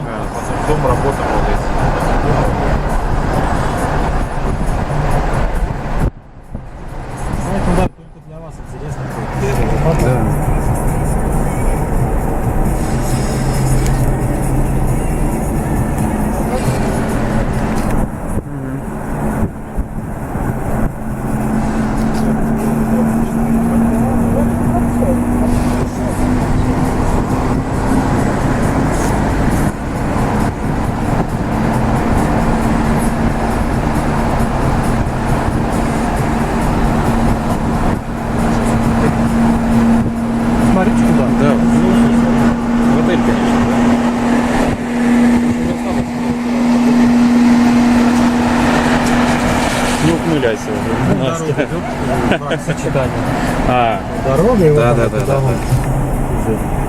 потом работа была. Поэтому да, только для вас интересно. Смотрите туда. Да. В отель, конечно. Не ухмыляйся. Дорога идет, знак сочетания. А, Дорога и вот да, она да, да, туда да, вот идет.